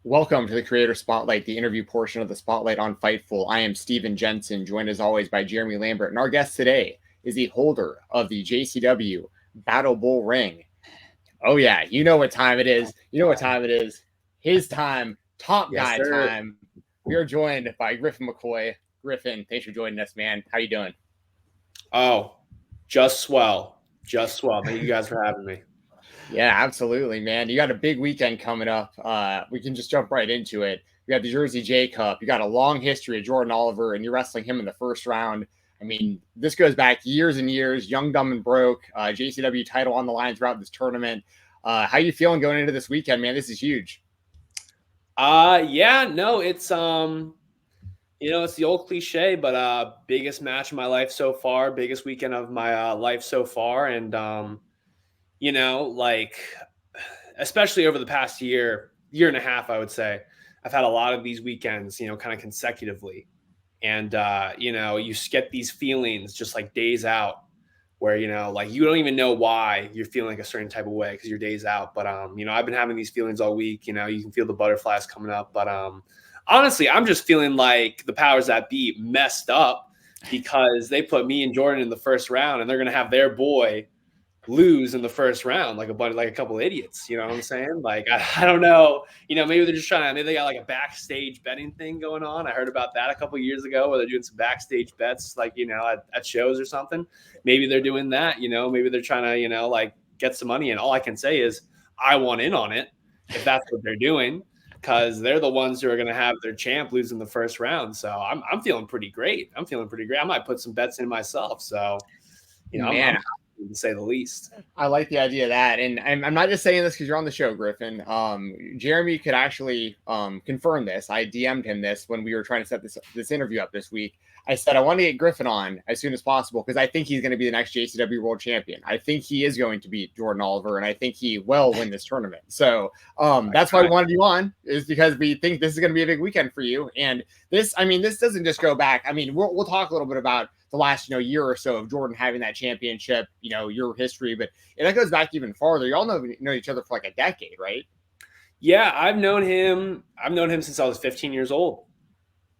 Welcome to the Creator Spotlight, the interview portion of the Spotlight on Fightful. I am Steven Jensen, joined as always by Jeremy Lambert. And our guest today is the holder of the JCW Battle Bull ring. Oh, yeah, you know what time it is. You know what time it is. His time, top guy time. We are joined by Griffin McCoy. Griffin, thanks for joining us, man. How you doing? Oh, just swell. Just swell. Thank you guys for having me. Yeah, absolutely, man. You got a big weekend coming up. We can just jump right into it. You got the Jersey J-Cup. You got a long history of Jordan Oliver, and you're wrestling him in the first round. I mean, this goes back years and years. Young, dumb, and broke. JCW title on the line throughout this tournament. How you feeling going into this weekend, man? This is huge. Yeah, no, it's it's the old cliche, but biggest match of my life so far, biggest weekend of my life so far, and like especially over the past year and a half, I would say, I've had a lot of these weekends, kind of consecutively, and you get these feelings just like days out, where like you don't even know why you're feeling like a certain type of way because your day's out. But I've been having these feelings all week. You can feel the butterflies coming up. But honestly, I'm just feeling like the powers that be messed up because they put me and Jordan in the first round, and they're gonna have their boy lose in the first round like a couple idiots. You know what I'm saying? Like I don't know. Maybe they're just maybe they got like a backstage betting thing going on. I heard about that a couple years ago where they're doing some backstage bets, like at shows or something. Maybe they're doing that. Maybe they're trying to like get some money. And all I can say is I want in on it if that's what they're doing, because they're the ones who are going to have their champ lose in the first round. So I'm feeling pretty great. I might put some bets in myself. So Man, to say the least. I like the idea of that. And I'm not just saying this because you're on the show, Griffin. Jeremy could actually confirm this. I DM'd him this when we were trying to set this interview up this week. I said, I want to get Griffin on as soon as possible because I think he's going to be the next JCW World Champion. I think he is going to beat Jordan Oliver, and I think he will win this tournament. So that's why we wanted you on, is because we think this is going to be a big weekend for you. And this doesn't just go back. I mean, we'll talk a little bit about the last year or so of Jordan having that championship, your history, but that goes back even farther. Y'all know each other for like a decade, right? Yeah, I've known him since I was 15 years old.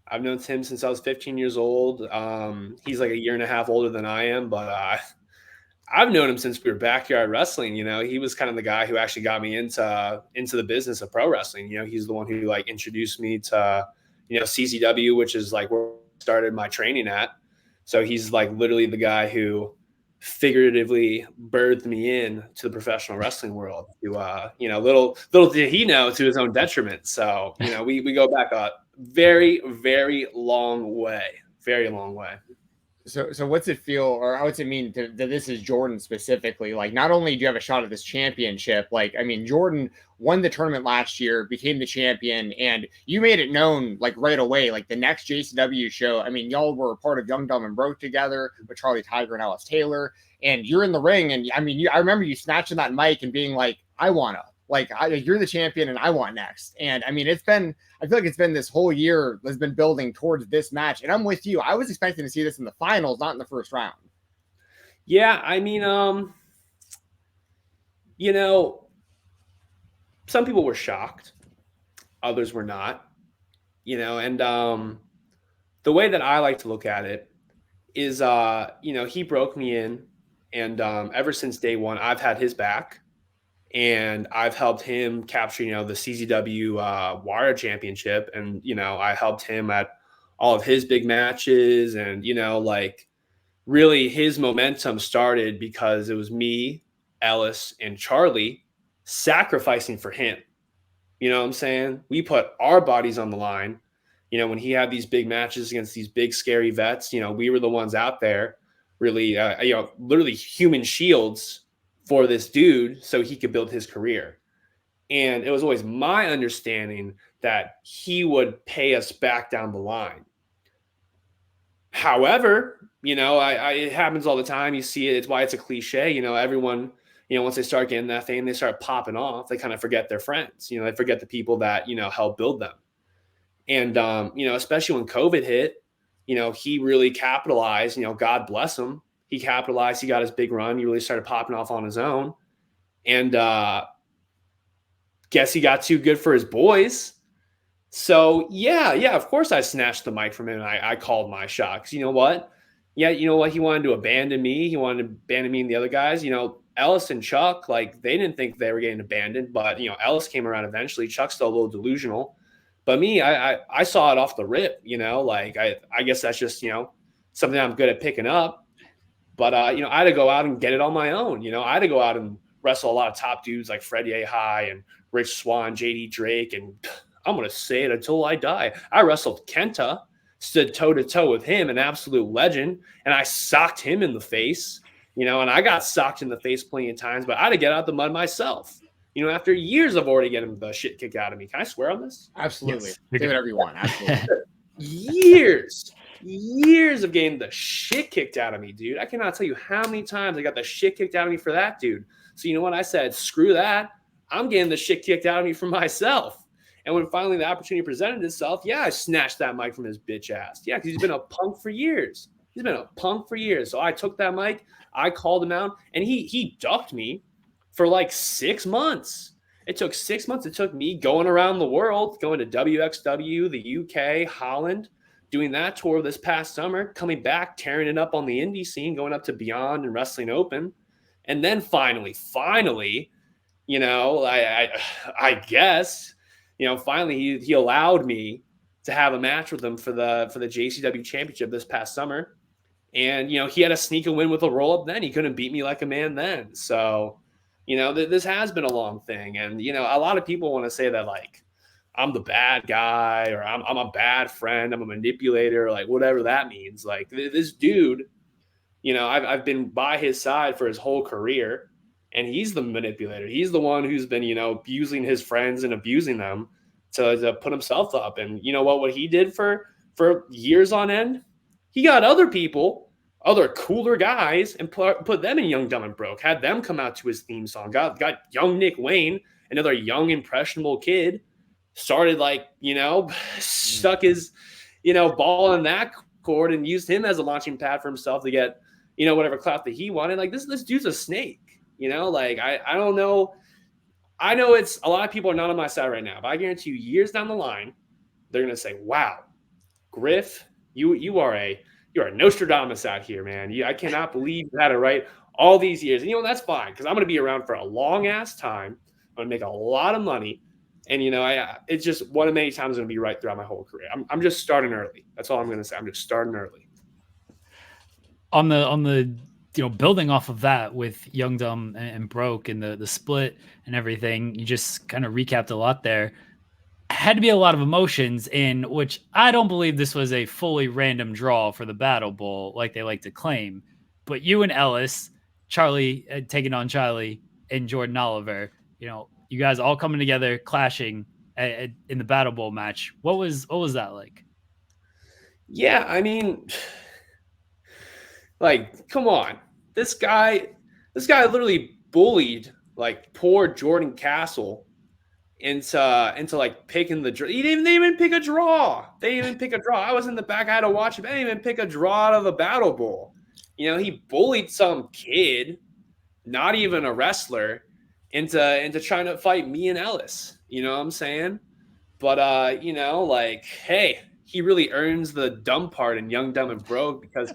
I've known him since I was 15 years old. He's like a year and a half older than I am, but I've known him since we were backyard wrestling. He was kind of the guy who actually got me into the business of pro wrestling. He's the one who like introduced me to CCW, which is like where I started my training at. So he's like literally the guy who figuratively birthed me in to the professional wrestling world. Little did he know, to his own detriment. So we go back a very, very long way. Very long way. So what's it feel, or what's it mean that this is Jordan specifically? Like, not only do you have a shot at this championship, like, I mean, Jordan won the tournament last year, became the champion, and you made it known like right away, like the next JCW show. I mean, y'all were a part of Young, Dumb, and Broke together with Charlie Tiger and Alice Taylor, and you're in the ring, and I mean, I remember you snatching that mic and being like, you're the champion and I want next. And I mean, I feel like it's been this whole year that's been building towards this match. And I'm with you. I was expecting to see this in the finals, not in the first round. Yeah. I mean, some people were shocked. Others were not, and the way that I like to look at it is, he broke me in, and ever since day one, I've had his back. And I've helped him capture, the CZW Wire Championship. And, I helped him at all of his big matches. And, like really his momentum started because it was me, Ellis, and Charlie sacrificing for him. You know what I'm saying? We put our bodies on the line. When he had these big matches against these big, scary vets, we were the ones out there really, literally human shields for this dude so he could build his career. And it was always my understanding that he would pay us back down the line. However, it happens all the time. You see it. It's why it's a cliche. Everyone, once they start getting that thing, they start popping off. They kind of forget their friends. They forget the people that, help build them. And, especially when COVID hit, he really capitalized, God bless him. He capitalized. He got his big run. He really started popping off on his own. And guess he got too good for his boys. So yeah, of course I snatched the mic from him and I called my shot. 'Cause you know what? Yeah, you know what? He wanted to abandon me. He wanted to abandon me and the other guys. Ellis and Chuck, like they didn't think they were getting abandoned, but Ellis came around eventually. Chuck's still a little delusional. But me, I saw it off the rip, like I guess that's just, something I'm good at picking up. But I had to go out and get it on my own. I had to go out and wrestle a lot of top dudes like Fred Ye High and Rich Swann, JD Drake, and I'm gonna say it until I die. I wrestled KENTA, stood toe to toe with him, an absolute legend, and I socked him in the face. And I got socked in the face plenty of times, but I had to get out the mud myself. After years of already getting the shit kicked out of me. Can I swear on this? Absolutely. Yes. Say whatever you want. Absolutely. years of getting the shit kicked out of me, dude. I cannot tell you how many times I got the shit kicked out of me for that, dude. So you know what? I said, screw that. I'm getting the shit kicked out of me for myself. And when finally the opportunity presented itself, yeah, I snatched that mic from his bitch ass. Yeah, because he's been a punk for years. So I took that mic, I called him out, and he ducked me for like 6 months. It took 6 months. It took me going around the world, going to WXW, the UK, Holland, doing that tour this past summer, coming back, tearing it up on the indie scene, going up to Beyond and Wrestling Open. And then finally, I guess, finally he allowed me to have a match with him for the JCW championship this past summer. And, he had to sneak a win with a roll up then. He couldn't beat me like a man then. So, this has been a long thing. And, a lot of people want to say that, like, I'm the bad guy or I'm a bad friend. I'm a manipulator, like whatever that means. Like this dude, I've been by his side for his whole career, and he's the manipulator. He's the one who's been, abusing his friends and abusing them to put himself up. And you know what he did for years on end? He got other people, other cooler guys, and put them in Young, Dumb, and Broke, had them come out to his theme song, got young Nick Wayne, another young, impressionable kid, started stuck his, ball in that cord and used him as a launching pad for himself to get, whatever clout that he wanted. Like this dude's a snake, I don't know. I know it's a lot of people are not on my side right now, but I guarantee you years down the line, they're going to say, wow, Griff, you are a Nostradamus out here, man. I cannot believe you had it right all these years. And, that's fine because I'm going to be around for a long ass time. I'm going to make a lot of money. And, it's just one of many times I'm going to be right throughout my whole career. I'm just starting early. That's all I'm going to say. I'm just starting early. On the building off of that with Young, Dumb, and Broke and the split and everything, you just kind of recapped a lot there. Had to be a lot of emotions in which I don't believe this was a fully random draw for the Battle Bowl like they like to claim. But you and Ellis, Charlie, taking on Charlie and Jordan Oliver, you guys all coming together, clashing in the Battle Bowl match. What was that like? Yeah, I mean, like, come on. This guy literally bullied like poor Jordan Castle into like picking the draw. They didn't even pick a draw. I was in the back. I had to watch him. They didn't even pick a draw out of the Battle Bowl. He bullied some kid, not even a wrestler, into trying to fight me and Ellis. You know what I'm saying? But hey, he really earns the dumb part in Young, Dumb, and Broke because,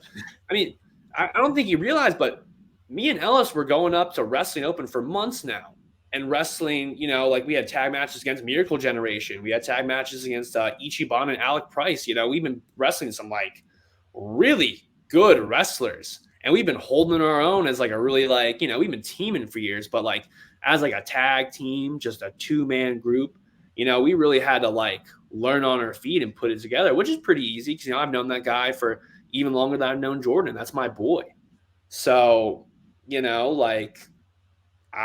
I mean, I don't think he realized, but me and Ellis were going up to Wrestling Open for months now and wrestling. Like we had tag matches against Miracle Generation. We had tag matches against Ichiban and Alec Price. We've been wrestling some like really good wrestlers, and we've been holding our own as like a really we've been teaming for years, but like as like a tag team, just a 2-man group, we really had to like learn on our feet and put it together, which is pretty easy because, I've known that guy for even longer than I've known Jordan. That's my boy. So, I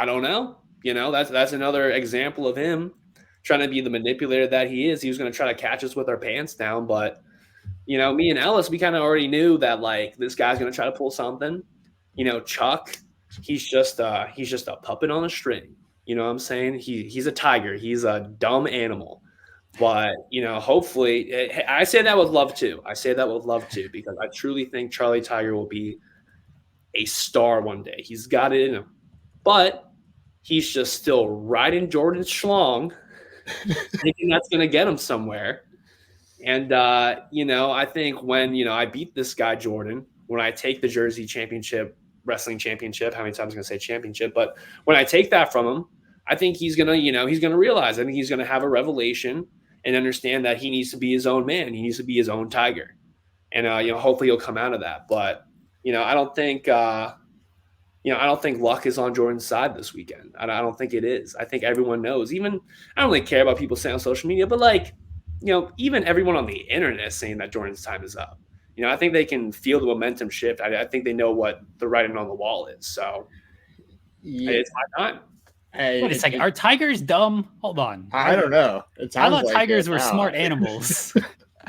don't know, that's another example of him trying to be the manipulator that he is. He was going to try to catch us with our pants down, but me and Ellis, we kind of already knew that like this guy's going to try to pull something. Chuck, he's just a puppet on a string. You know what I'm saying? He's a tiger. He's a dumb animal. But, hopefully I say that with love too. Because I truly think Charlie Tiger will be a star one day. He's got it in him. But he's just still riding Jordan's schlong thinking that's going to get him somewhere. And, I think when, I beat this guy, Jordan, when I take the Jersey Championship, Wrestling Championship, how many times am I going to say championship? But when I take that from him, I think he's going to, he's going to realize, I think he's going to have a revelation and understand that he needs to be his own man. He needs to be his own tiger. And, hopefully he'll come out of that. But, I don't think, I don't think luck is on Jordan's side this weekend. I don't think it is. I think everyone knows. Even I don't really care about people saying on social media, but even everyone on the internet is saying that Jordan's time is up. I think they can feel the momentum shift. I think they know what the writing on the wall is. So it's my time. Wait a second. Are tigers dumb? Hold on. I don't know. I thought tigers were smart animals.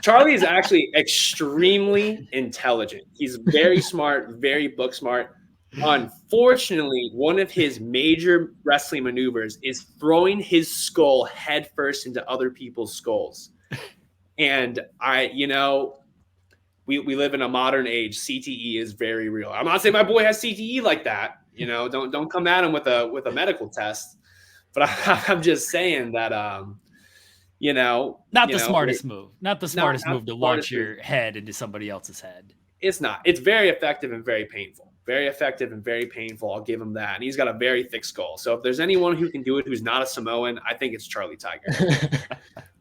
Charlie is actually extremely intelligent. He's very smart, very book smart. Unfortunately, one of his major wrestling maneuvers is throwing his skull headfirst into other people's skulls. And we live in a modern age. CTE is very real. I'm not saying my boy has CTE like that. Don't come at him with a medical test. But I'm just saying that not the smartest move. Not the smartest move to launch your head into somebody else's head. It's not. It's very effective and very painful. Very effective and very painful. I'll give him that. And he's got a very thick skull. So if there's anyone who can do it who's not a Samoan, I think it's Charlie Tiger.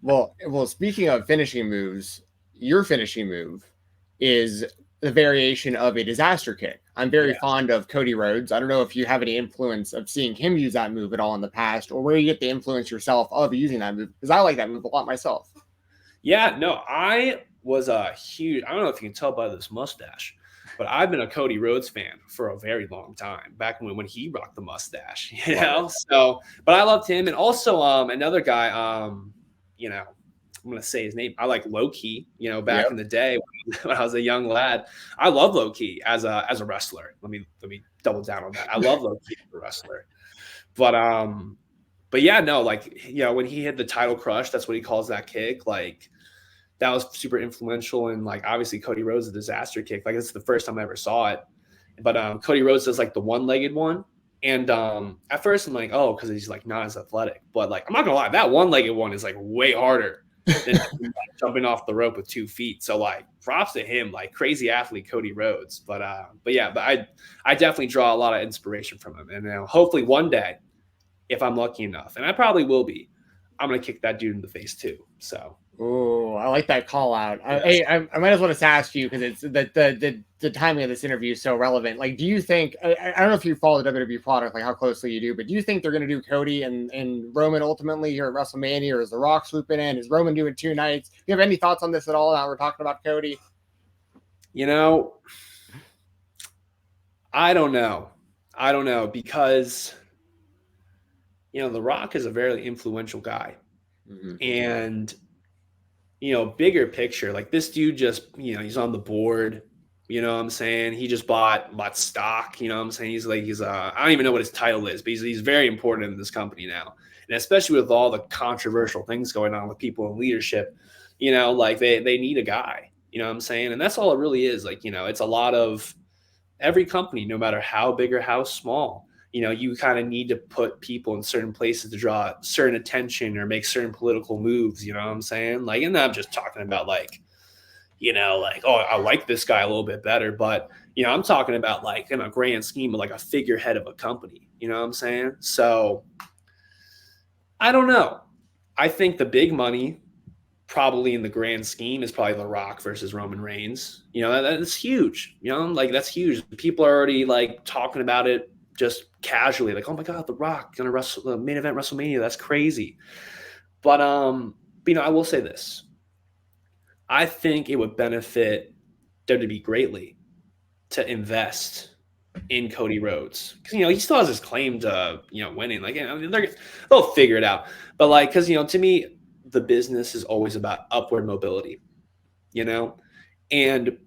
Well, speaking of finishing moves, your finishing move is the variation of a disaster kick. I'm very fond of Cody Rhodes. I don't know if you have any influence of seeing him use that move at all in the past, or where you get the influence yourself of using that move, because I like that move a lot myself. Yeah, no, I was a huge, I don't know if you can tell by this mustache, but I've been a Cody Rhodes fan for a very long time, back when he rocked the mustache, So, but I loved him. And also another guy, I'm going to say his name. I like Low-Ki, back in the day when I was a young lad. I love Low-Ki as a wrestler. Let me double down on that. I love Low-Ki as a wrestler. But yeah, no, when he hit the title crush, that's what he calls that kick. That was super influential. And obviously Cody Rhodes, a disaster kick. It's the first time I ever saw it. But Cody Rhodes does the one-legged one. And at first I'm like, oh, because he's not as athletic. But I'm not gonna lie, that one-legged one is way harder than jumping off the rope with 2 feet. So props to him, crazy athlete Cody Rhodes. But I definitely draw a lot of inspiration from him. And hopefully one day, if I'm lucky enough, and I probably will be, I'm gonna kick that dude in the face too. So. Oh, I like that call out. Hey, I might as well just ask you, because it's the timing of this interview is so relevant. Do you think, I don't know if you follow the WWE product, how closely you do, but do you think they're going to do Cody and Roman ultimately here at WrestleMania, or is The Rock swooping in? Is Roman doing 2 nights? Do you have any thoughts on this at all now we're talking about Cody? I don't know, because, The Rock is a very influential guy. Mm-hmm. And bigger picture, this dude just, he's on the board, what I'm saying? He just bought stock, what I'm saying? He's I don't even know what his title is, but he's very important in this company now. And especially with all the controversial things going on with people in leadership, they need a guy, what I'm saying? And that's all it really is. It's a lot of every company, no matter how big or how small, you kind of need to put people in certain places to draw certain attention or make certain political moves, what I'm saying? And I'm just talking about oh, I like this guy a little bit better, but, I'm talking about in a grand scheme of a figurehead of a company, what I'm saying? So I don't know. I think the big money probably in the grand scheme is probably The Rock versus Roman Reigns. That's huge, that's huge. People are already talking about it just casually, oh my God, The Rock gonna wrestle the main event WrestleMania. That's crazy. But I will say this. I think it would benefit WWE greatly to invest in Cody Rhodes, because he still has his claim to winning. They'll figure it out. But because to me, the business is always about upward mobility. And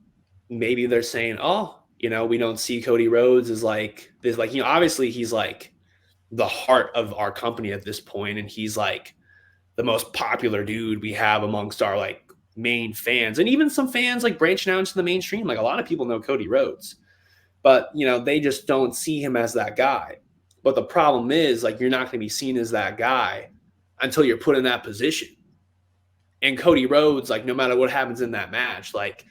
maybe they're saying, oh, we don't see Cody Rhodes as this, obviously he's the heart of our company at this point. And he's the most popular dude we have amongst our main fans. And even some fans branching out into the mainstream. A lot of people know Cody Rhodes, but they just don't see him as that guy. But the problem is you're not going to be seen as that guy until you're put in that position. And Cody Rhodes, like, no matter what happens in that match, like,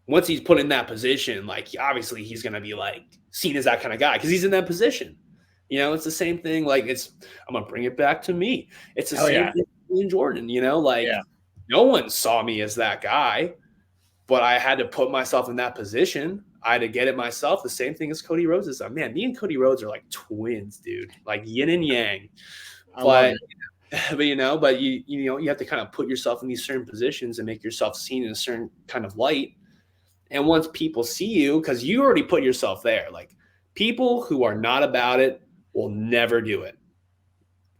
once he's put in that position, like, obviously he's going to be, like, seen as that kind of guy because he's in that position. You know, it's the same thing. Like, I'm going to bring it back to me. It's the same thing with Jordan, you know, like, no one saw me as that guy, but I had to put myself in that position. I had to get it myself. The same thing as Cody Rhodes is. Man, me and Cody Rhodes are like twins, dude, like yin and yang. But you know, you have to kind of put yourself in these certain positions and make yourself seen in a certain kind of light. And once people see you, because you already put yourself there, like, people who are not about it will never do it.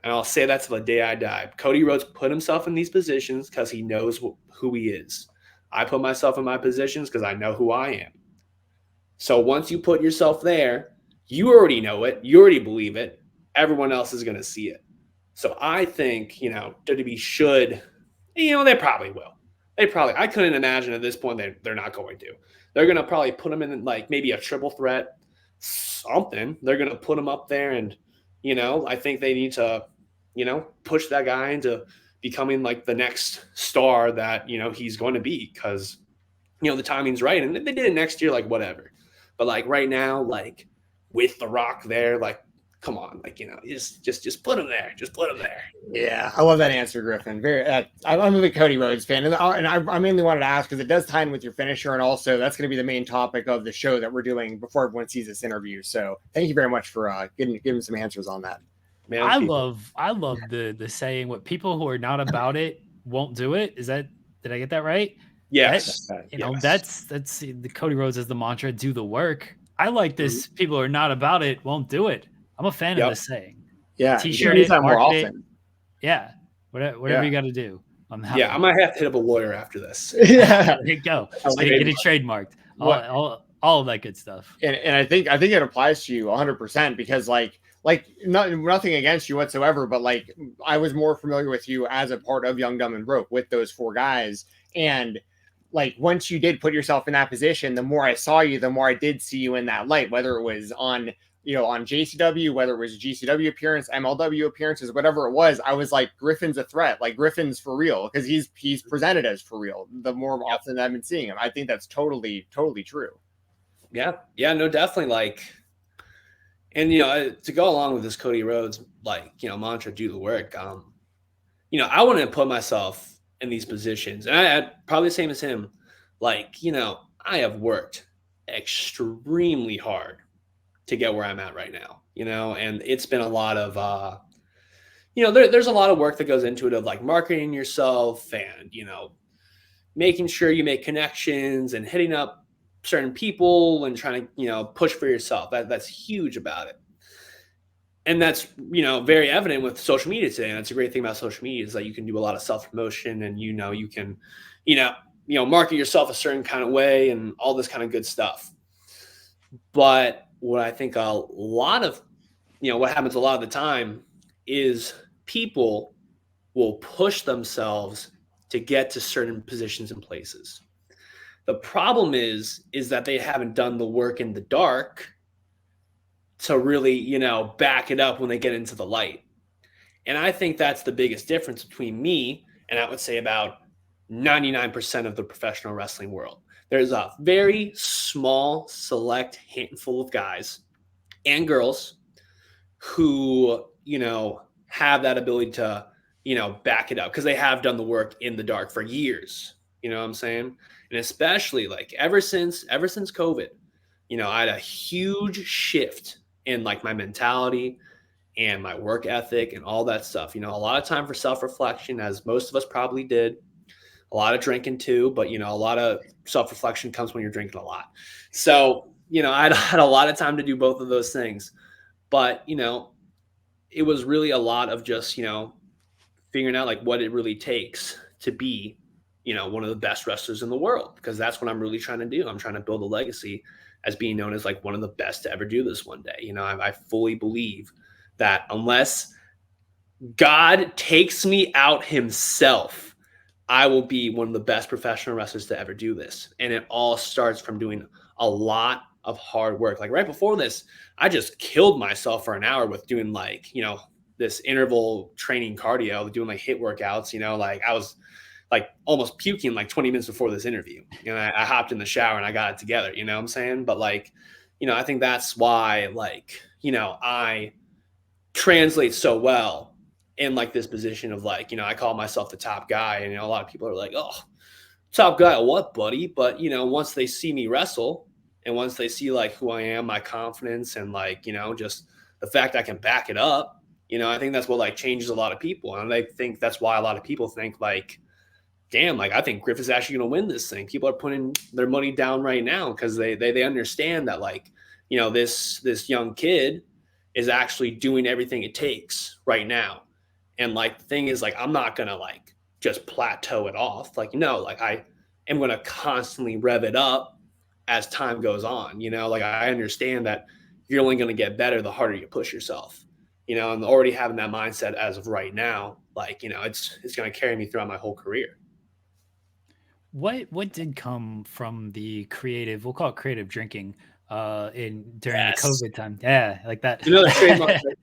And I'll say that till the day I die. Cody Rhodes put himself in these positions because he knows who he is. I put myself in my positions because I know who I am. So once you put yourself there, you already know it. You already believe it. Everyone else is going to see it. So I think, you know, WWE should, you know, they probably will. I couldn't imagine at this point they're not going to. They're going to probably put them in, like, maybe a triple threat, something. They're going to put them up there, and, you know, I think they need to, you know, push that guy into becoming, like, the next star that, you know, he's going to be, because, you know, the timing's right. And if they did it next year, like, whatever. But, like, right now, like, with The Rock there, like, come on, like, you know, just put him there. Just put him there. Yeah, I love that answer, Griffin. I'm a big Cody Rhodes fan, and I mainly wanted to ask because it does tie in with your finisher, and also that's going to be the main topic of the show that we're doing before everyone sees this interview. So thank you very much for giving some answers on that. Man, I love the saying, what people who are not about it won't do it. Did I get that right? Yes. That's the Cody Rhodes as the mantra, do the work. I like this. Mm-hmm. People who are not about it won't do it. I'm a fan of this saying. Yeah. T-shirt it, more often. It. Yeah. Whatever you got to do. I might have to hit up a lawyer after this. Yeah. There you go. Get it trademarked. All of that good stuff. And I think it applies to you 100% because like nothing against you whatsoever, but like I was more familiar with you as a part of Young, Dumb, and Broke with those four guys. And like once you did put yourself in that position, the more I saw you, the more I did see you in that light, whether it was on JCW, whether it was a GCW appearance, MLW appearances, whatever it was, I was like, Griffin's a threat. Like Griffin's for real because he's presented as for real. The more often I've been seeing him, I think that's totally true. Yeah, no, definitely. Like, and to go along with this Cody Rhodes, like, mantra, do the work. I wouldn't have put myself in these positions, and I probably the same as him. Like, I have worked extremely hard to get where I'm at right now, and it's been a lot of, there's a lot of work that goes into it of like marketing yourself and, making sure you make connections and hitting up certain people and trying to, push for yourself. That's huge about it. And that's, very evident with social media today. And that's a great thing about social media is that you can do a lot of self-promotion and, you can, market yourself a certain kind of way and all this kind of good stuff. But what I think a lot of, what happens a lot of the time is people will push themselves to get to certain positions and places. The problem is that they haven't done the work in the dark to really, back it up when they get into the light. And I think that's the biggest difference between me and I would say about 99% of the professional wrestling world. There's a very small, select handful of guys and girls who, have that ability to, back it up because they have done the work in the dark for years. You know what I'm saying? And especially like ever since COVID, I had a huge shift in like my mentality and my work ethic and all that stuff. A lot of time for self-reflection, as most of us probably did. A lot of drinking too, but, a lot of self-reflection comes when you're drinking a lot. So, I had a lot of time to do both of those things. But, it was really a lot of just, figuring out like what it really takes to be, one of the best wrestlers in the world, because that's what I'm really trying to do. I'm trying to build a legacy as being known as like one of the best to ever do this one day. I fully believe that unless God takes me out himself, I will be one of the best professional wrestlers to ever do this. And it all starts from doing a lot of hard work. Like right before this, I just killed myself for an hour with doing like, this interval training cardio, doing like HIIT workouts, like I was like almost puking like 20 minutes before this interview. I hopped in the shower and I got it together, you know what I'm saying? But like, I think that's why like, I translate so well in like this position of like, I call myself the top guy, and a lot of people are like, oh, top guy what, buddy? But once they see me wrestle, and once they see like who I am, my confidence, and like, just the fact I can back it up, I think that's what like changes a lot of people. And I think that's why a lot of people think like, damn, like I think Griff is actually going to win this thing. People are putting their money down right now because they understand that like, this young kid is actually doing everything it takes right now. And like the thing is like, I'm not going to like just plateau it off. Like, like I am going to constantly rev it up as time goes on. Like I understand that you're only going to get better the harder you push yourself, and already having that mindset as of right now, like, it's going to carry me throughout my whole career. What did come from the creative, we'll call it creative drinking, during the COVID time? Yeah, like that. Another trademark right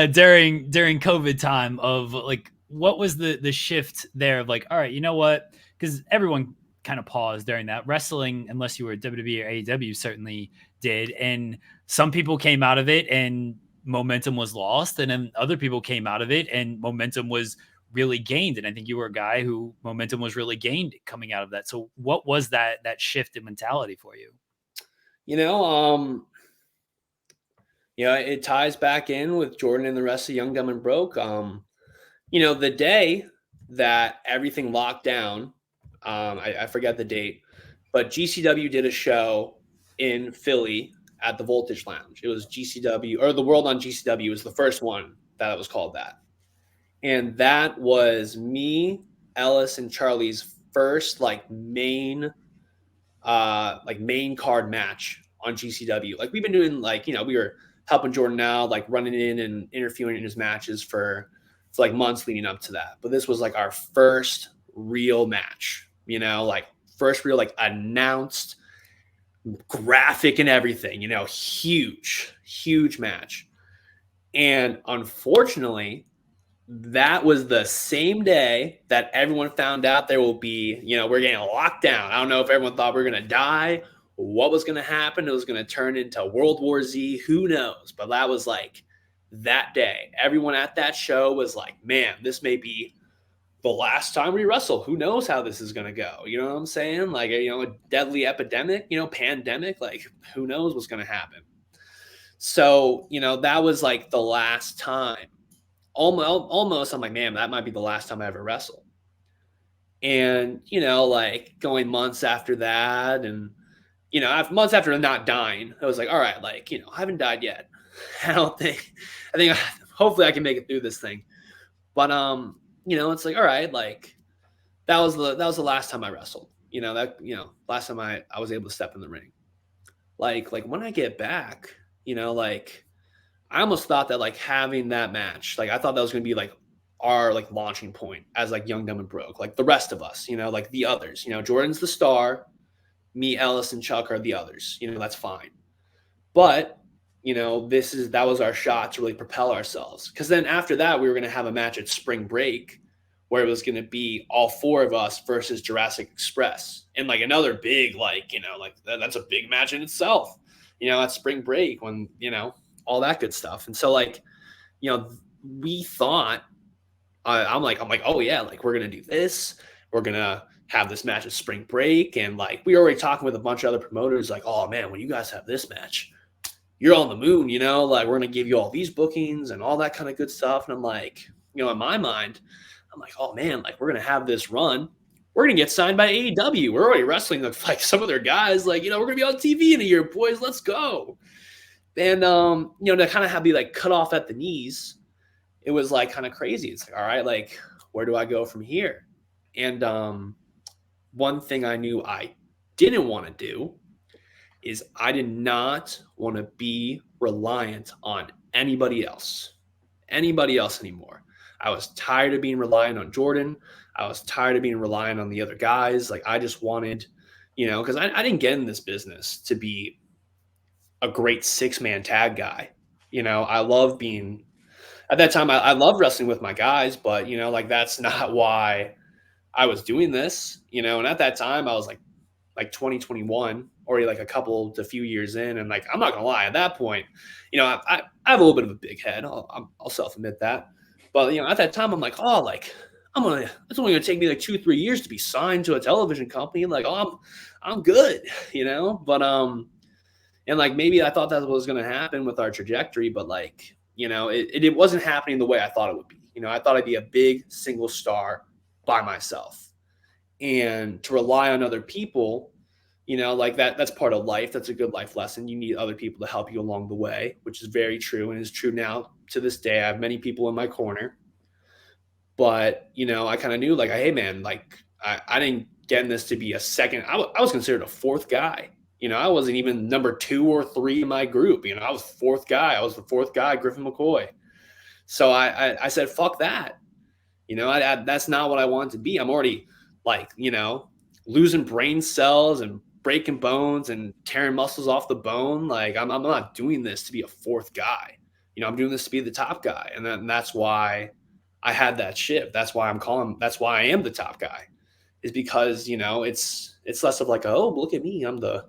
there. During COVID time of like, what was the shift there of like, all right, you know what? Because everyone kind of paused during that. Wrestling, unless you were WWE or AEW, certainly did. And some people came out of it and momentum was lost. And then other people came out of it and momentum was really gained. And I think you were a guy who momentum was really gained coming out of that. So what was that shift in mentality for you? It ties back in with Jordan and the rest of Young, Dumb, and Broke. The day that everything locked down, I forget the date, but GCW did a show in Philly at the Voltage Lounge. It was GCW, or the World on GCW was the first one that it was called that. And that was me, Ellis, and Charlie's first like main card match on GCW. Like we've been doing like, we were helping Jordan out, like running in and interviewing in his matches for like months leading up to that. But this was like our first real match, like first real like announced graphic and everything, huge match. And unfortunately, that was the same day that everyone found out there will be, we're getting a lockdown. I don't know if everyone thought we were going to die, what was going to happen. It was going to turn into World War Z. Who knows? But that was like that day. Everyone at that show was like, man, this may be the last time we wrestle. Who knows how this is going to go? You know what I'm saying? Like, a deadly epidemic, pandemic, like who knows what's going to happen. So, that was like the last time. Almost, I'm like, man, that might be the last time I ever wrestle. And, like going months after that and, months after not dying, I was like, all right, like, I haven't died yet. I think hopefully I can make it through this thing. But, it's like, all right, like that was the last time I wrestled, last time I was able to step in the ring. Like when I get back, like, I almost thought that like having that match, like I thought that was going to be like our like launching point as like Young, Dumb, and Broke, like the rest of us, like the others, Jordan's the star, me, Ellis, and Chuck are the others, that's fine. But, that was our shot to really propel ourselves. Because then after that, we were going to have a match at Spring Break where it was going to be all four of us versus Jurassic Express. And like another big, like, like that's a big match in itself, at Spring Break when, all that good stuff. And so like, we thought, I'm like, oh yeah, like we're going to do this. We're going to have this match at Spring Break. And like, we were already talking with a bunch of other promoters, like, oh man, when you guys have this match, you're on the moon, like we're going to give you all these bookings and all that kind of good stuff. And I'm like, in my mind, I'm like, oh man, like we're going to have this run. We're going to get signed by AEW. We're already wrestling like some of their guys, like, we're going to be on TV in a year, boys, let's go. And, to kind of have be like cut off at the knees, it was like kind of crazy. It's like, all right, like, where do I go from here? And one thing I knew I didn't want to do is I did not want to be reliant on anybody else anymore. I was tired of being reliant on Jordan. I was tired of being reliant on the other guys. Like I just wanted, because I didn't get in this business to be a great 6-man tag guy. I love being at that time. I loved wrestling with my guys, but like that's not why I was doing this. And at that time I was like 2021, already like a few years in, and like I'm not gonna lie, at that point, I have a little bit of a big head. I'll self admit that, but at that time I'm like, oh, like it's only gonna take me like 2-3 years to be signed to a television company. Like, oh, I'm good, But and like maybe I thought that was gonna happen with our trajectory, but like it wasn't happening the way I thought it would be. I thought I'd be a big single star by myself, and to rely on other people, like that's part of life. That's a good life lesson. You need other people to help you along the way, which is very true and is true now to this day. I have many people in my corner, but I kind of knew like, hey man, like I didn't get in this to be a second. I was considered a fourth guy. I wasn't even number 2 or 3 in my group. I was fourth guy. I was the fourth guy, Griffin McCoy. So I said, fuck that. That's not what I wanted to be. I'm already like, losing brain cells and breaking bones and tearing muscles off the bone. Like I'm not doing this to be a fourth guy. I'm doing this to be the top guy. And that's why I had that shift. That's why I am the top guy, is because, it's less of like, oh, look at me, I'm the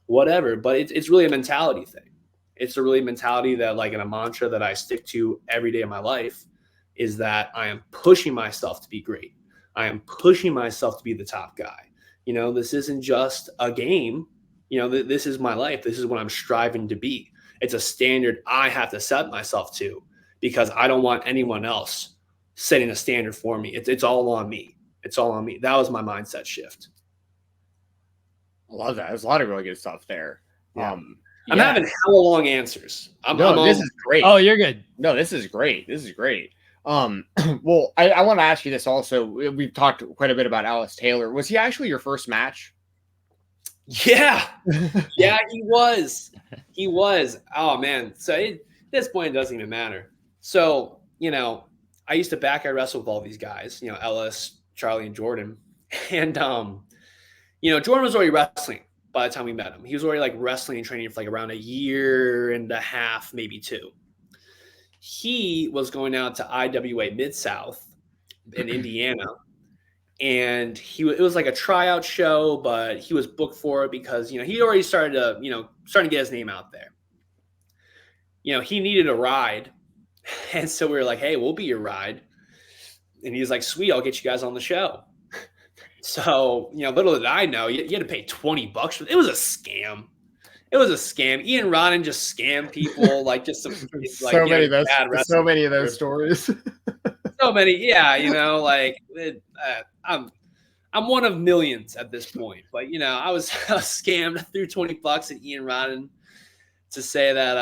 whatever, but it's really a mentality thing. It's a really mentality that like in a mantra that I stick to every day of my life is that I am pushing myself to be great. I am pushing myself to be the top guy. This isn't just a game. This is my life. This is what I'm striving to be. It's a standard I have to set myself to, because I don't want anyone else setting a standard for me. It's all on me. It's all on me. That was my mindset shift. I love that. There's a lot of really good stuff there. Yeah. I'm having hella long answers. This is great. Oh, you're good. No, this is great. This is great. Well, I want to ask you this also. We've talked quite a bit about Alice Taylor. Was he actually your first match? Yeah. Yeah, he was. He was. Oh, man. So at this point, it doesn't even matter. So, I used to back wrestle with all these guys, Ellis, Charlie, and Jordan. And, Jordan was already wrestling by the time we met him. He was already like wrestling and training for like around 1.5 years, maybe 2. He was going out to IWA Mid-South in Indiana, and it was like a tryout show, but he was booked for it because, he already started to get his name out there. He needed a ride. And so we were like, hey, we'll be your ride. And he was like, sweet, I'll get you guys on the show. So, little did I know, you had to pay $20. It was a scam. It was a scam. Ian Rodden just scammed people, like just some like, so many of those stories. So many, yeah. I'm one of millions at this point, but I was scammed through $20 at Ian Rodden to say that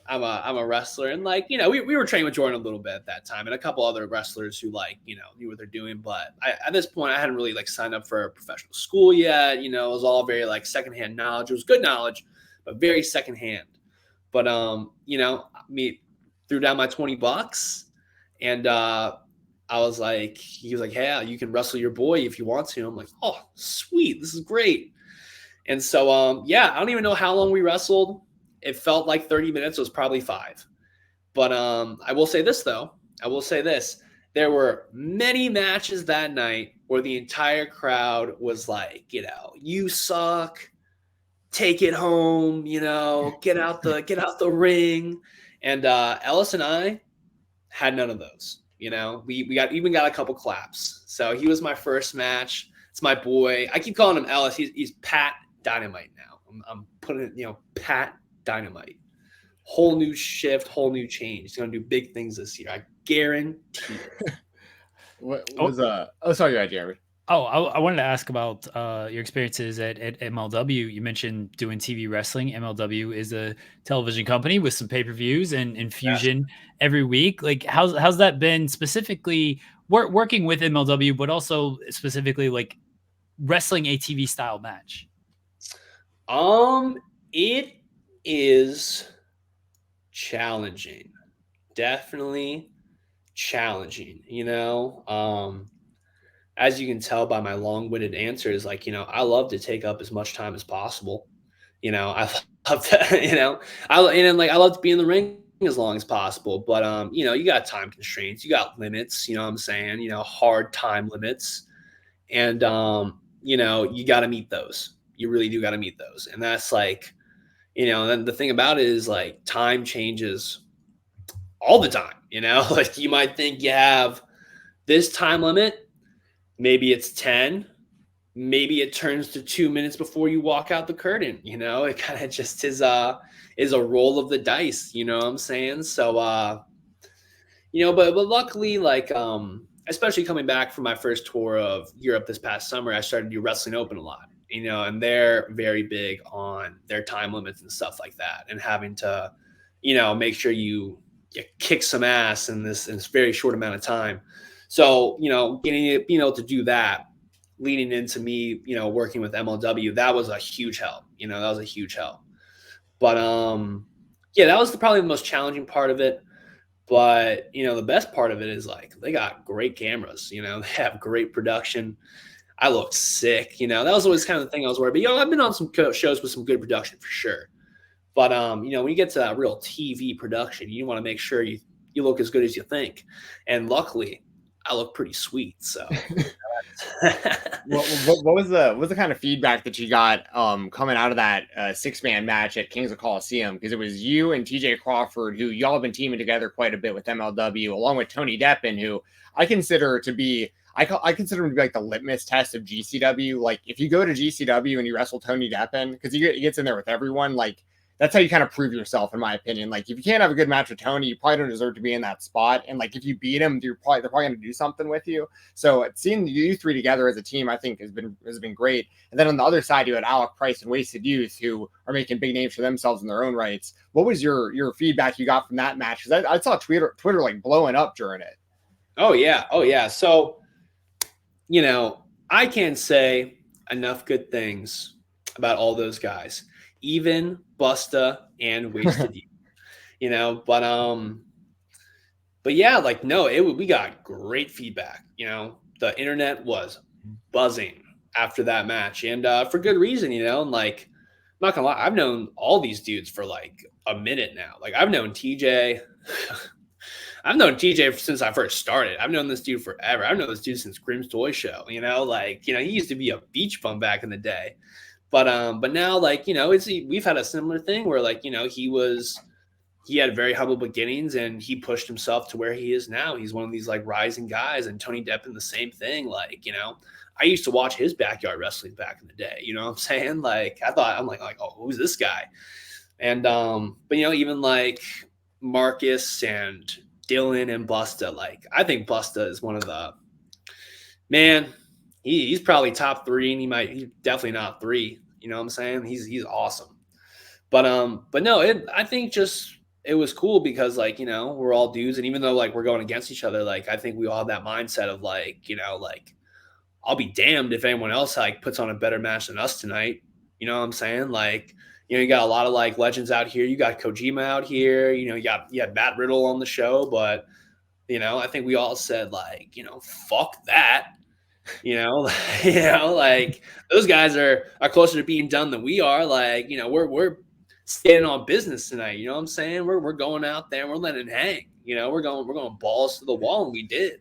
I'm a wrestler, and like we were training with Jordan a little bit at that time, and a couple other wrestlers who knew what they're doing. But at this point, I hadn't really signed up for a professional school yet. It was all very secondhand knowledge. It was good knowledge, but very secondhand. But me threw down my $20, and I was like, he was like, hey, you can wrestle your boy if you want to. I'm like, oh, sweet, this is great. And so I don't even know how long we wrestled. It felt like 30 minutes. It was probably 5. But I will say this, though. There were many matches that night where the entire crowd was like, you suck. Take it home. Get out the ring. And Ellis and I had none of those. We got a couple claps. So he was my first match. It's my boy. I keep calling him Ellis. He's Pat Dynamite now. I'm putting it, Pat Dynamite. Whole new shift, whole new change. He's going to do big things this year. I guarantee it. Sorry, go ahead, Jeremy. I wanted to ask about your experiences at MLW. You mentioned doing TV wrestling. MLW is a television company with some pay-per-views and infusion every week. Like, how's that been specifically working with MLW, but also specifically wrestling a TV style match? It is challenging. Definitely challenging, as you can tell by my long-winded answers, I love to take up as much time as possible. I to, you know, I love to be in the ring as long as possible, but you know, you got time constraints, you got limits, you know what I'm saying, you know, hard time limits, and you know, you got to meet those. You really do got to meet those, and that's like, you know, then the thing about it is like time changes all the time. You know, like you might think you have this time limit, maybe it's 10, maybe it turns to 2 minutes before you walk out the curtain. You know, it kind of just is a roll of the dice, you know what I'm saying? So you know, but luckily, like especially coming back from my first tour of Europe this past summer, I started to do Wrestling Open a lot, you know, and they're very big on their time limits and stuff like that, and having to, you know, make sure you kick some ass in this very short amount of time. So, you know, being able to do that, leading into me, you know, working with MLW, that was a huge help. You know, that was a huge help. But yeah, that was probably the most challenging part of it. But, you know, the best part of it is like they got great cameras, you know, they have great production. I looked sick, you know, that was always kind of the thing I was worried. But, you know, I've been on some shows with some good production for sure. But, you know, when you get to that real TV production, you want to make sure you look as good as you think. And luckily, I look pretty sweet. So, what was the kind of feedback that you got coming out of that 6-man match at Kings of Coliseum? Because it was you and TJ Crawford, who y'all have been teaming together quite a bit with MLW, along with Tony Deppen, who I consider to be I consider him to be like the litmus test of GCW. Like if you go to GCW and you wrestle Tony Deppen, because he gets in there with everyone, like that's how you kind of prove yourself, in my opinion. Like if you can't have a good match with Tony, you probably don't deserve to be in that spot. And like if you beat him, they're probably going to do something with you. So seeing you three together as a team, I think has been great. And then on the other side, you had Alec Price and Wasted Youth, who are making big names for themselves in their own rights. What was your feedback you got from that match? Because I saw Twitter like blowing up during it. Oh yeah. So, you know, I can't say enough good things about all those guys, even Busta and Wasted Youth, you know, but yeah, like, no, we got great feedback. You know, the internet was buzzing after that match, and for good reason, you know, and like, I'm not gonna lie, I've known all these dudes for like a minute now. Like I've known TJ. I've known TJ since I first started. I've known this dude forever. I've known this dude since Grimm's Toy Show. You know, like, you know, he used to be a beach bum back in the day, but now, like, you know, we've had a similar thing where, like, you know, he had very humble beginnings and he pushed himself to where he is now. He's one of these like rising guys, and Tony Deppen the same thing. Like, you know, I used to watch his backyard wrestling back in the day. You know what I'm saying? Like, I'm like, oh, who's this guy? And but you know, even like Marcus and Dylan and Busta, like I think Busta is one of the man. He's probably top 3, and he's definitely not 3. You know what I'm saying? He's awesome. But no, I think just it was cool because, like, you know, we're all dudes, and even though like we're going against each other, like I think we all have that mindset of like, you know, like I'll be damned if anyone else like puts on a better match than us tonight. You know what I'm saying? Like, you know, you got a lot of like legends out here. You got Kojima out here. You know, you had Matt Riddle on the show, but you know, I think we all said like, you know, fuck that. You know, like those guys are closer to being done than we are. Like, you know, we're standing on business tonight. You know what I'm saying? We're going out there and we're letting it hang. You know, we're going balls to the wall, and we did.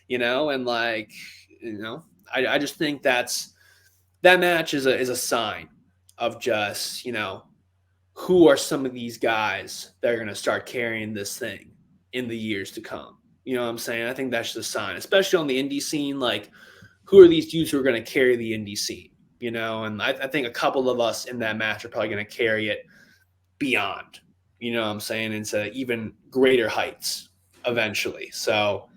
You know, and like, you know, I just think that match is a sign of just, you know, who are some of these guys that are going to start carrying this thing in the years to come. You know what I'm saying? I think that's just a sign, especially on the indie scene. Like, who are these dudes who are going to carry the indie scene? You know, and I think a couple of us in that match are probably going to carry it beyond, you know what I'm saying, into even greater heights eventually. So,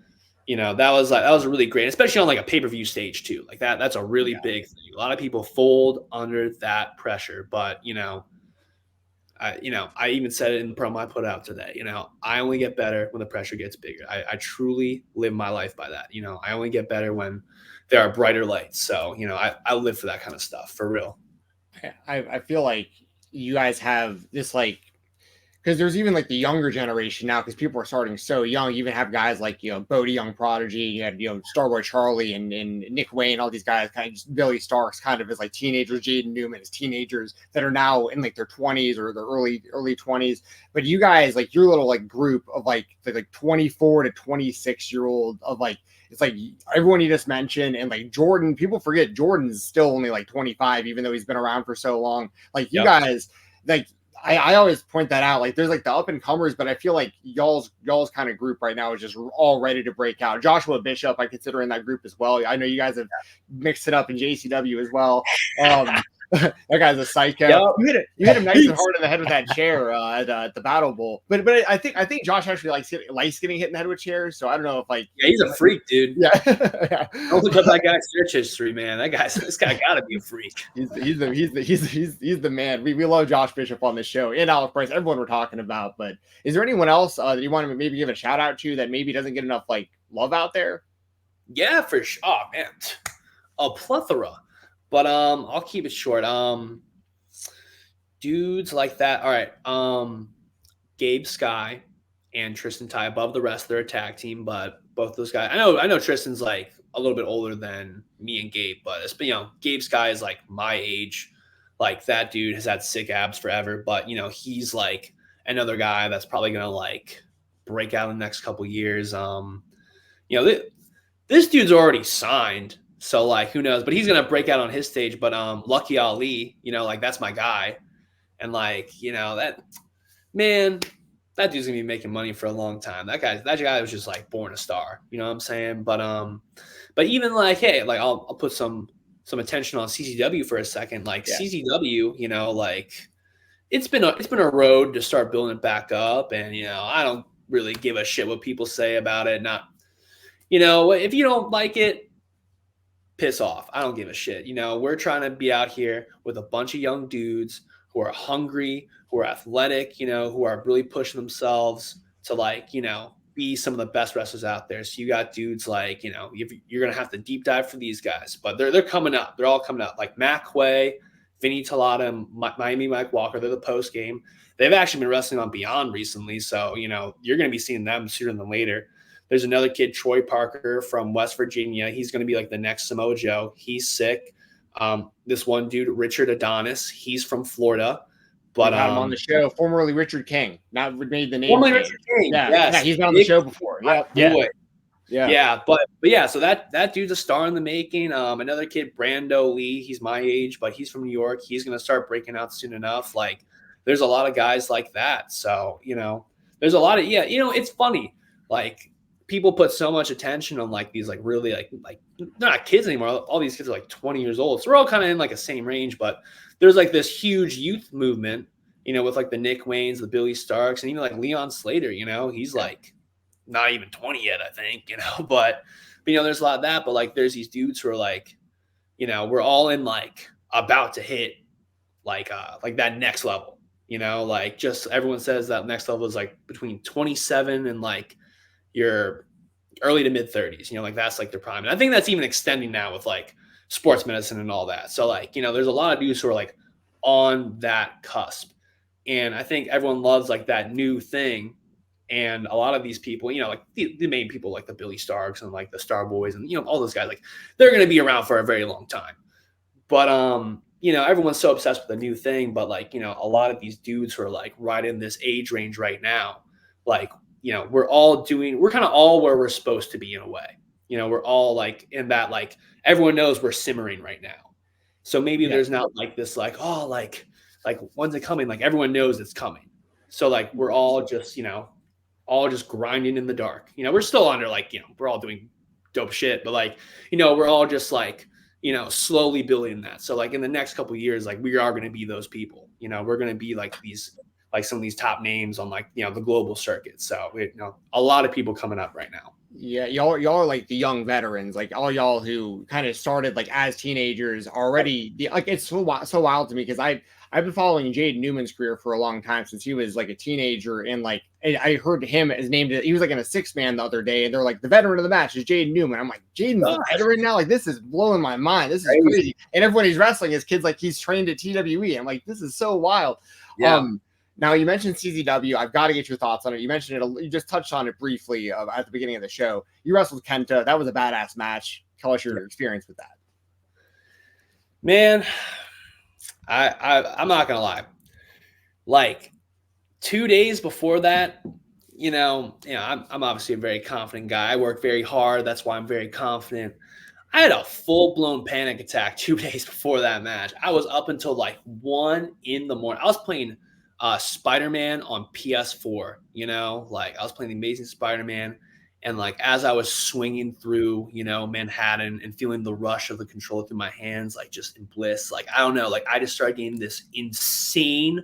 you know, that was a really great, especially on like a pay-per-view stage too. Like that's a really big thing. A lot of people fold under that pressure, but you know, I even said it in the promo I put out today. You know, I only get better when the pressure gets bigger. I truly live my life by that. You know, I only get better when there are brighter lights. So, you know, I live for that kind of stuff, for real. I feel like you guys have this like, because there's even like the younger generation now, because people are starting so young. You even have guys like, Bodie Young Prodigy, you had, Starboy Charlie and Nick Wayne, all these guys, kind of just Billy Starks kind of as like teenagers, Jaden Newman as teenagers that are now in like their 20s or their early 20s. But you guys, like your little like group of like 24 to 26-year-old of like, it's like everyone you just mentioned, and like Jordan, people forget Jordan's still only like 25, even though he's been around for so long. Like you guys, like I always point that out. Like there's like the up and comers, but I feel like y'all's kind of group right now is just all ready to break out. Joshua Bishop, I consider in that group as well. I know you guys have mixed it up in JCW as well. That guy's a psycho. Yep. You hit him nice and hard in the head with that chair at the Battle Bowl. But I think Josh actually likes getting hit in the head with chairs. So I don't know if like he's a freak, dude. Yeah. Don't look up that guy's search history, man. This guy gotta be a freak. He's the man. We love Josh Bishop on this show and Alec Price, everyone we're talking about. But is there anyone else that you want to maybe give a shout out to that maybe doesn't get enough like love out there? Yeah, for sure. Oh man, a plethora. But I'll keep it short. Dudes like that. All right. Gabe Sky and Tristan Ty above the rest of their tag team, but both those guys. I know Tristan's like a little bit older than me and Gabe, but it's Gabe Sky is like my age. Like that dude has had sick abs forever, but he's like another guy that's probably gonna like break out in the next couple years. This dude's already signed. So, like, who knows? But he's going to break out on his stage. But Lucky Ali, like, that's my guy. And, like, that dude's going to be making money for a long time. That guy was just, like, born a star. You know what I'm saying? But even, like, hey, like, I'll put some attention on CZW for a second. Like, CZW, like, it's been a road to start building it back up. And, I don't really give a shit what people say about it. Not, if you don't like it, piss off. I don't give a shit. We're trying to be out here with a bunch of young dudes who are hungry, who are athletic, who are really pushing themselves to like, be some of the best wrestlers out there. So you got dudes like, you're going to have to deep dive for these guys, but they're coming up. They're all coming up like Matt Quay, Vinny Talata, and Miami Mike Walker. They're the post game. They've actually been wrestling on Beyond recently. So, you're going to be seeing them sooner than later. There's another kid, Troy Parker from West Virginia. He's going to be like the next Samoa Joe. He's sick. This one dude, Richard Adonis, he's from Florida. But we had him on the show, formerly Richard King. Not made the name. Formerly Richard King. Yeah, yes. Yeah, he's been on the show before. Yeah. But yeah, so that dude's a star in the making. Another kid, Brando Lee, he's my age, but he's from New York. He's going to start breaking out soon enough. Like, there's a lot of guys like that. So, there's a lot of, it's funny. Like, people put so much attention on like these like really like they're not kids anymore. All these kids are like 20 years old. So we're all kind of in like a same range, but there's like this huge youth movement, with like the Nick Waynes, the Billy Starks, and even like Leon Slater, he's like not even 20 yet, I think, but there's a lot of that, but like there's these dudes who are like, we're all in like about to hit like that next level, like just everyone says that next level is like between 27 and like your early to mid 30s, like that's like their prime. And I think that's even extending now with like sports medicine and all that. So like, there's a lot of dudes who are like on that cusp. And I think everyone loves like that new thing. And a lot of these people, like the main people like the Billy Starks and like the Star Boys and, all those guys, like they're going to be around for a very long time. But, everyone's so obsessed with the new thing. But like, a lot of these dudes who are like right in this age range right now, like, we're kind of all where we're supposed to be in a way. We're all like in that, like everyone knows we're simmering right now. So maybe there's not like this, like, oh, like when's it coming? Like everyone knows it's coming. So like, we're all just, all just grinding in the dark. We're still under like, we're all doing dope shit, but like, we're all just like, slowly building that. So like in the next couple of years, like we are going to be those people, we're going to be like these, like some of these top names on like, the global circuit. So, a lot of people coming up right now. Yeah. Y'all are like the young veterans, like all y'all who kind of started like as teenagers already. Like it's so wild to me because I've been following Jaden Newman's career for a long time since he was like a teenager. And like, I heard him as named, he was like in a 6-man the other day and they're like, the veteran of the match is Jaden Newman. I'm like, Jaden's a veteran now? Like, this is blowing my mind. This is crazy. And everyone he's wrestling is kids like he's trained at TWE. I'm like, this is so wild. Yeah. Now, you mentioned CZW. I've got to get your thoughts on it. You mentioned it. You just touched on it briefly at the beginning of the show. You wrestled Kenta. That was a badass match. Tell us your experience with that. Man, I'm not going to lie. Like 2 days before that, I'm obviously a very confident guy. I work very hard. That's why I'm very confident. I had a full-blown panic attack 2 days before that match. I was up until like 1 a.m. I was playing Spider-Man on PS4, like I was playing the Amazing Spider-Man. And like, as I was swinging through, Manhattan and feeling the rush of the controller through my hands, like just in bliss, like, I don't know, like I just started getting this insane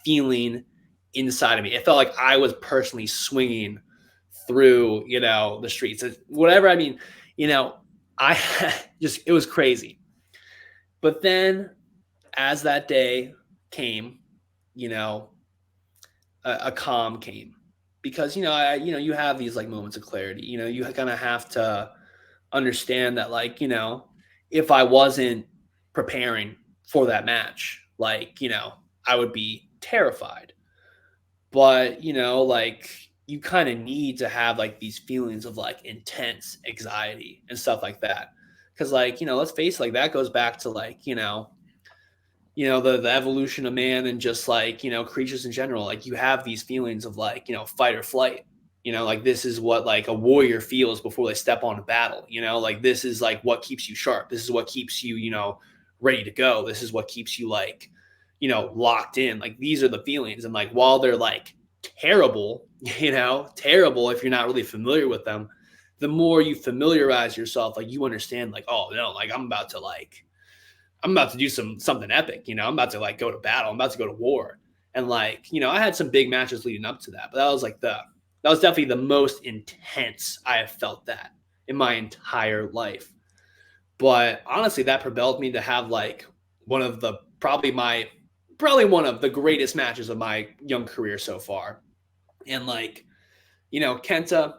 feeling inside of me. It felt like I was personally swinging through, the streets, whatever. I mean, I just, it was crazy. But then as that day came, a calm came, because, you have these like moments of clarity, you kind of have to understand that, like, if I wasn't preparing for that match, like, I would be terrified. But, like, you kind of need to have like these feelings of like intense anxiety and stuff like that. Cause like, let's face it, like that goes back to like, the evolution of man and just like, creatures in general. Like you have these feelings of like, fight or flight, like this is what like a warrior feels before they step on a battle, like this is like what keeps you sharp. This is what keeps you, ready to go. This is what keeps you like, locked in. Like these are the feelings. And like, while they're like terrible, terrible if you're not really familiar with them, the more you familiarize yourself, like you understand like, oh no, like I'm about to do something epic, I'm about to like go to battle. I'm about to go to war. And like, I had some big matches leading up to that, but that was definitely the most intense I have felt that in my entire life. But honestly, that propelled me to have like one of the, probably one of the greatest matches of my young career so far. And like, Kenta,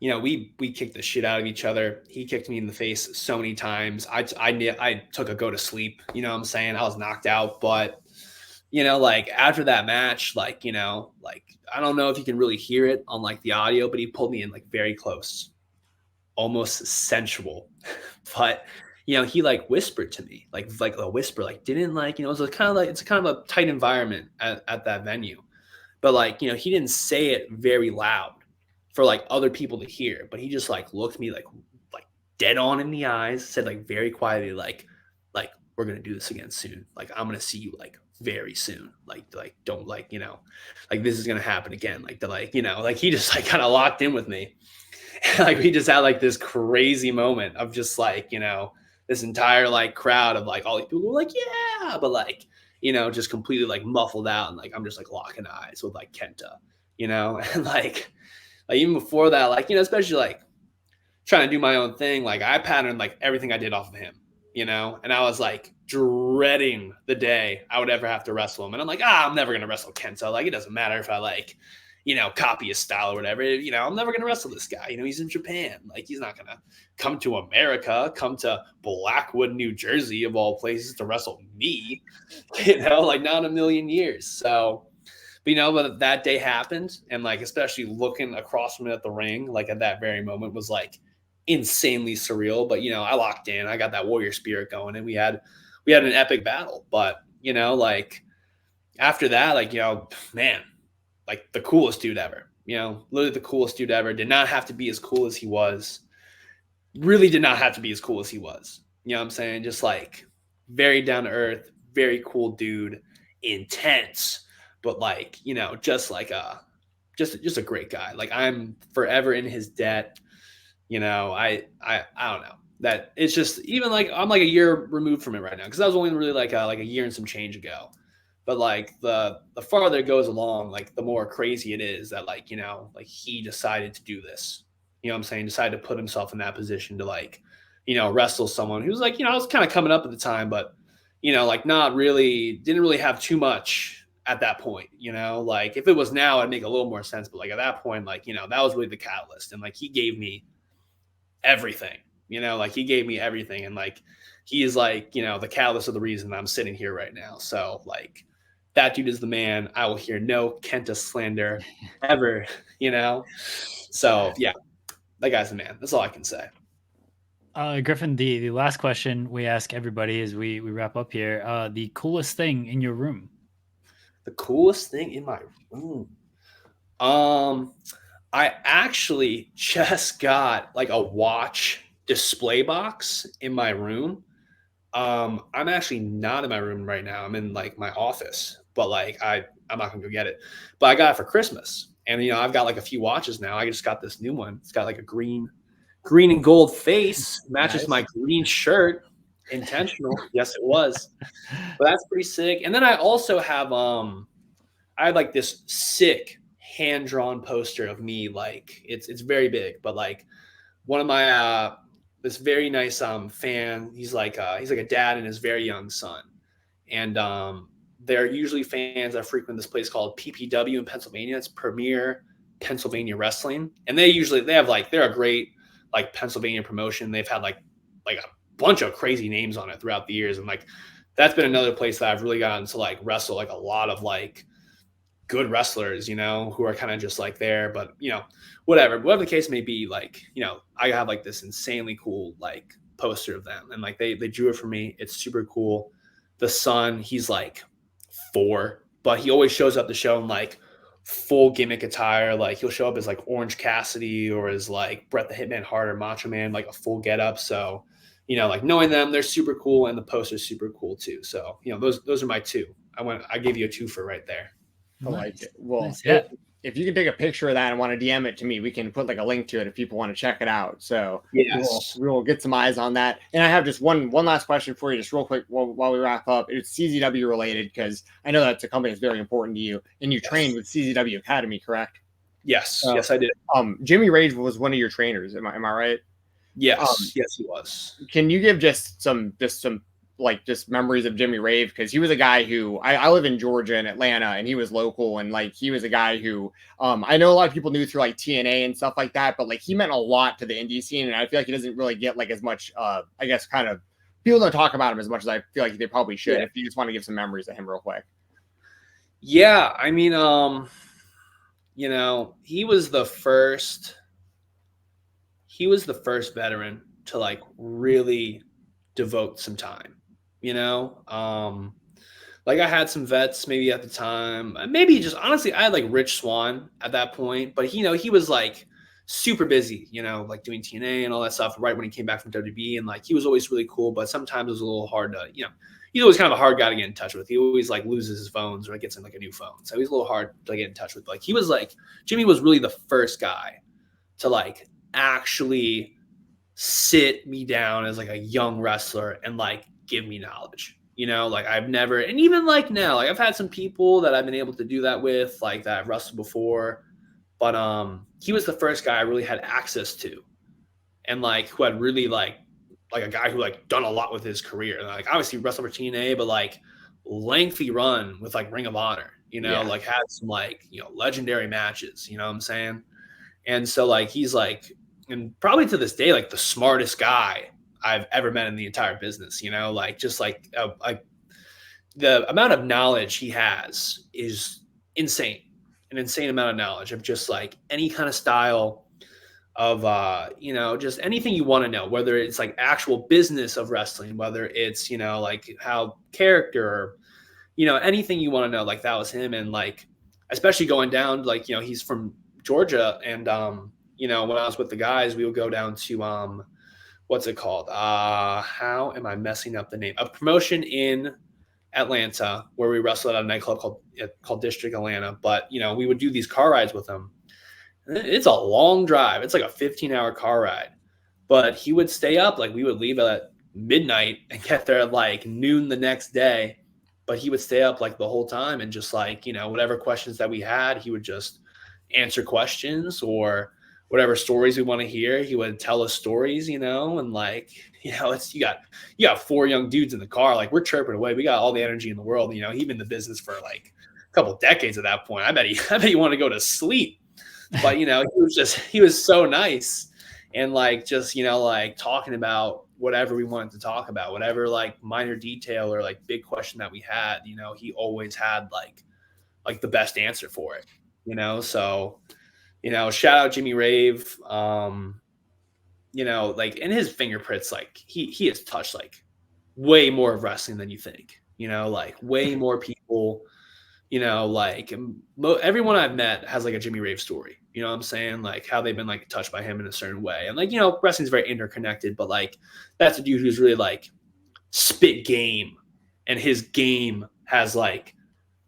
we kicked the shit out of each other. He kicked me in the face so many times. I took a go to sleep, what I'm saying? I was knocked out. But, like after that match, like, like, I don't know if you can really hear it on like the audio, but he pulled me in like very close, almost sensual. But, he like whispered to me, like a whisper, like didn't like, it's kind of a tight environment at that venue. But like, he didn't say it very loud for like other people to hear, but he just like looked me like dead on in the eyes, said like very quietly, like we're gonna do this again soon. Like I'm gonna see you like very soon. Like don't like, like this is gonna happen again. Like like he just like kind of locked in with me. Like we just had like this crazy moment of just like, this entire like crowd of like all these people were like, yeah, but like, just completely like muffled out, and like I'm just like locking eyes with like Kenta, and like even before that, like, especially like trying to do my own thing, like I patterned like everything I did off of him, and I was like dreading the day I would ever have to wrestle him. And I'm like, I'm never going to wrestle Kenta. Like, it doesn't matter if I like, copy his style or whatever, I'm never going to wrestle this guy. He's in Japan. Like, he's not going to come to America, come to Blackwood, New Jersey, of all places, to wrestle me, like not in a million years. So, but that day happened, and like especially looking across from it at the ring, like at that very moment was like insanely surreal. But I locked in, I got that warrior spirit going, and we had an epic battle. But like after that, like man, like the coolest dude ever. Literally the coolest dude ever. Did not have to be as cool as he was. Really did not have to be as cool as he was. What I'm saying? Just like very down to earth, very cool dude, intense. But like, just like just a great guy. Like I'm forever in his debt. I don't know, that it's just, even like I'm like a year removed from it right now, because I was only really like a year and some change ago. But like the farther it goes along, like the more crazy it is that like, like he decided to do this. What I'm saying? Decided to put himself in that position to like, wrestle someone who's like, I was kind of coming up at the time, but like didn't really have too much at that point. Like if it was now, I'd make a little more sense. But like at that point, like, that was really the catalyst. And like he gave me everything, like he gave me everything. And like he is like, the catalyst of the reason I'm sitting here right now. So like, that dude is the man. I will hear no KENTA slander ever, you know? So yeah, that guy's the man. That's all I can say. Griffin, the last question we ask everybody as we wrap up here, the coolest thing in your room. The coolest thing in my room. I actually just got like a watch display box in my room. I'm actually not in my room right now. I'm in like my office, but like I'm not gonna go get it. But I got it for Christmas. And I've got like a few watches now. I just got this new one. It's got like a green and gold face, matches my green shirt. Intentional. Yes, it was. But that's pretty sick. And then I also have I had like this sick hand-drawn poster of me. Like it's very big, but like one of my this very nice fan, he's like a dad and his very young son. And they're usually fans that frequent this place called PPW in Pennsylvania. It's Premier Pennsylvania Wrestling. And they're a great like Pennsylvania promotion. They've had like a bunch of crazy names on it throughout the years. And like that's been another place that I've really gotten to like wrestle like a lot of like good wrestlers, who are kind of just like there, but whatever the case may be, like, I have like this insanely cool like poster of them, and like they drew it for me. It's super cool. The son, he's like 4, but he always shows up to show in like full gimmick attire. Like he'll show up as like Orange Cassidy or as like Bret the Hitman Hart or Macho Man, like a full get up. So, like knowing them, they're super cool, and the poster's super cool too. So, those are my 2. I gave you a 2 for right there. I like it. Well, nice. Yeah. If you can take a picture of that and want to DM it to me, we can put like a link to it if people want to check it out. So yes, we'll get some eyes on that. And I have just one last question for you, just real quick while we wrap up. It's CZW related, because I know that's a company that's very important to you, and you trained with CZW Academy, correct? Yes, yes, I did. Jimmy Rage was one of your trainers. Am I right? Yes, yes, he was. Can you give just some like just memories of Jimmy Rave? Because he was a guy who I live in Georgia and Atlanta, and he was local, and like he was a guy who I know a lot of people knew through like TNA and stuff like that, but like he meant a lot to the indie scene, and I feel like he doesn't really get like as much I guess kind of people don't talk about him as much as I feel like they probably should. If you just want to give some memories of him real quick. Yeah, I mean he was the first veteran to like really devote some time. Like I had some vets maybe at the time, maybe just honestly, I had like Rich Swann at that point, but he was like super busy, like doing TNA and all that stuff right when he came back from WWE, and like he was always really cool, but sometimes it was a little hard to, he's always kind of a hard guy to get in touch with. He always like loses his phones or gets in like a new phone, so he's a little hard to get in touch with. Like Jimmy was really the first guy to like actually sit me down as like a young wrestler and like give me knowledge, like I've never, and even like now, like I've had some people that I've been able to do that with, like that I've wrestled before, but he was the first guy I really had access to, and like who had really like a guy who like done a lot with his career, and like obviously wrestled for TNA, but like lengthy run with like Ring of Honor, like had some like legendary matches, what I'm saying? And so like he's like, and probably to this day, like the smartest guy I've ever met in the entire business, like just like the amount of knowledge he has is insane, an insane amount of knowledge of just like any kind of style of, just anything you want to know, whether it's like actual business of wrestling, whether it's, like how character, or, anything you want to know, like that was him. And like, especially going down, like, he's from Georgia, and, when I was with the guys, we would go down to, what's it called? How am I messing up the name? A promotion in Atlanta where we wrestled at a nightclub called District Atlanta. But, we would do these car rides with him. It's a long drive. It's like a 15-hour car ride. But he would stay up. Like we would leave at midnight and get there at like noon the next day. But he would stay up like the whole time, and just like, whatever questions that we had, he would just answer questions, or whatever stories we want to hear, he would tell us stories, and like, it's, you got 4 young dudes in the car, like we're chirping away. We got all the energy in the world, he'd been in the business for like a couple decades at that point. I bet he wanted to go to sleep, but he was so nice. and like just, you know, like talking about whatever we wanted to talk about, whatever like minor detail or like big question that we had, you know, he always had like the best answer for it, you know? So, you know, shout out Jimmy Rave. You know, like in his fingerprints, like he has touched like way more of wrestling than you think, you know, like way more people, you know, like everyone I've met has like a Jimmy Rave story, you know what I'm saying? Like how they've been like touched by him in a certain way. And like, you know, wrestling's very interconnected, but like that's a dude who's really like spit game, and his game has like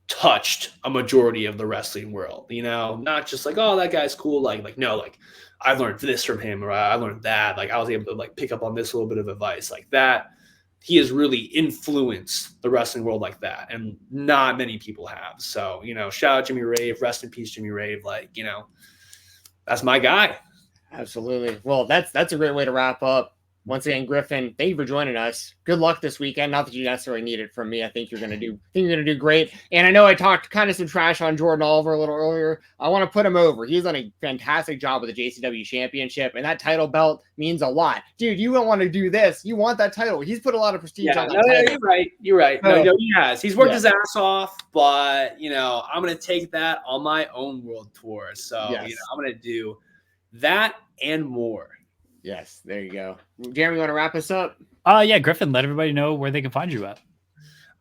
touched a majority of the wrestling world, you know, not just like, oh, that guy's cool. Like, no, like I learned this from him, or I learned that. Like I was able to like pick up on this little bit of advice like that. He has really influenced the wrestling world like that. And not many people have. So, you know, shout out Jimmy Rave, rest in peace, Jimmy Rave. Like, you know, that's my guy. Absolutely. Well, that's a great way to wrap up. Once again, Griffin, thank you for joining us. Good luck this weekend. Not that you necessarily need it from me. I think you're going to do great. And I know I talked kind of some trash on Jordan Oliver a little earlier. I want to put him over. He's done a fantastic job with the JCW championship, and that title belt means a lot. Dude, you don't want to do this. You want that title. He's put a lot of prestige on that title. You're right. You're right. No, he has. He's worked his ass off, but, you know, I'm going to take that on my own world tour. So, you know, I'm going to do that and more. Yes, there you go. Jeremy, you want to wrap us up? Yeah, Griffin, let everybody know where they can find you at.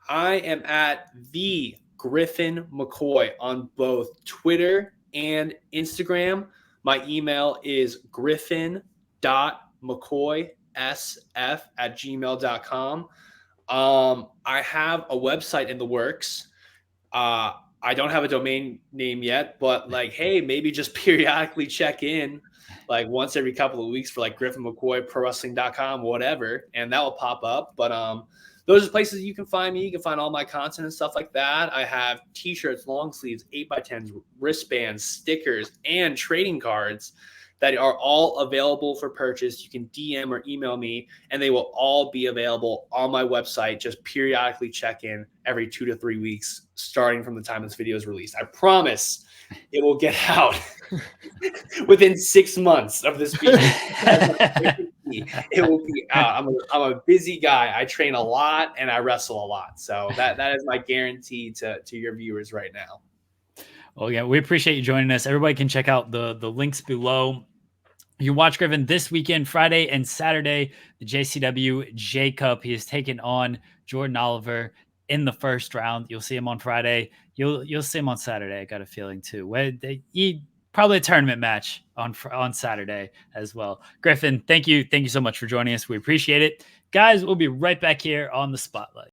I am at the Griffin McCoy on both Twitter and Instagram. My email is griffin.mccoysf@gmail.com. I have a website in the works. I don't have a domain name yet, but like, hey, maybe just periodically check in like once every couple of weeks for like Griffin McCoy, prowrestling.com, whatever, and that will pop up. But those are places you can find me. You can find all my content and stuff like that. I have t-shirts, long sleeves, 8x10s, wristbands, stickers, and trading cards that are all available for purchase. You can DM or email me, and they will all be available on my website. Just periodically check in every 2 to 3 weeks, starting from the time this video is released. I promise it will get out within 6 months of this video. It will be out. I'm a busy guy. I train a lot and I wrestle a lot. So that is my guarantee to your viewers right now. Well, yeah, we appreciate you joining us. Everybody can check out the links below. You can watch Griffin this weekend, Friday and Saturday, the JCW J-Cup. He is taking on Jordan Oliver in the first round. You'll see him on Friday. You'll see him on Saturday. I got a feeling too. Probably a tournament match on Saturday as well. Griffin, thank you so much for joining us. We appreciate it. Guys, we'll be right back here on the Spotlight.